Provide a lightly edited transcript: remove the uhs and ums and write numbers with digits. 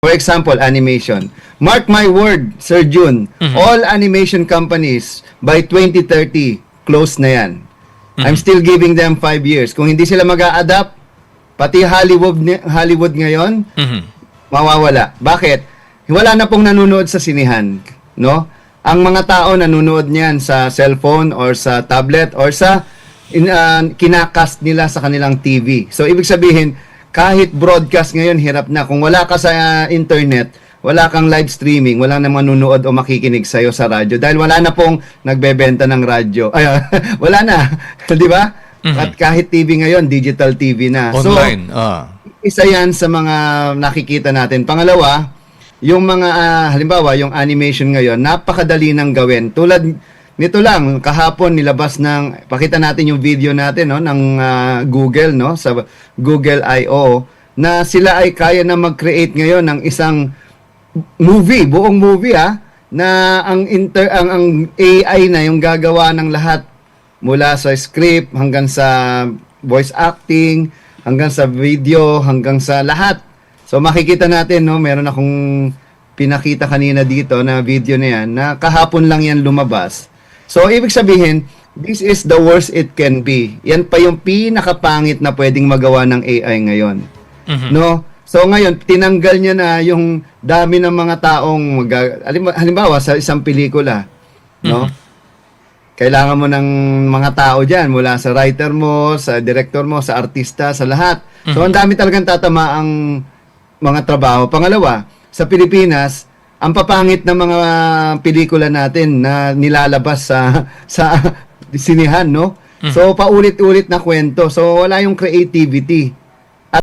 For example, animation. Mark my word, Sir Jun, all animation companies by 2030, close na yan. I'm still giving them 5 years. Kung hindi sila mag-a-adapt, pati Hollywood ngayon, mawawala. Bakit? Wala na pong nanonood sa sinihan, no? Ang mga tao nanonood niyan sa cellphone or sa tablet or sa kinakast nila sa kanilang TV. So, ibig sabihin, kahit broadcast ngayon, hirap na. Kung wala ka sa internet, wala kang live streaming, wala na manunood o makikinig sa'yo sa radyo. Dahil wala na pong nagbebenta ng radyo. Ay, wala na. Di ba? At kahit TV ngayon, digital TV na. Online. So, isa yan sa mga nakikita natin. Pangalawa, yung mga, halimbawa, yung animation ngayon, napakadali nang gawin. Tulad nito lang, kahapon nilabas ng, pakita natin yung video natin, no, ng Google, no, sa Google I.O., na sila ay kaya na mag-create ngayon ng isang movie, buong movie, na ang AI na yung gagawa ng lahat, mula sa script, hanggang sa voice acting, hanggang sa video, hanggang sa lahat. So makikita natin, no, meron akong pinakita kanina dito na video na yan, na kahapon lang yan lumabas. So, ibig sabihin, this is the worst it can be. Yan pa yung pinakapangit na pwedeng magawa ng AI ngayon. No? So, ngayon, tinanggal niya na yung dami ng mga taong, halimbawa, sa isang pelikula, no? Kailangan mo ng mga tao dyan, mula sa writer mo, sa director mo, sa artista, sa lahat. So, ang dami talagang tatama ang mga trabaho. Pangalawa, sa Pilipinas, ang papangit ng mga pelikula natin na nilalabas sa sinihan, no? So, paulit-ulit na kwento. So, wala yung creativity.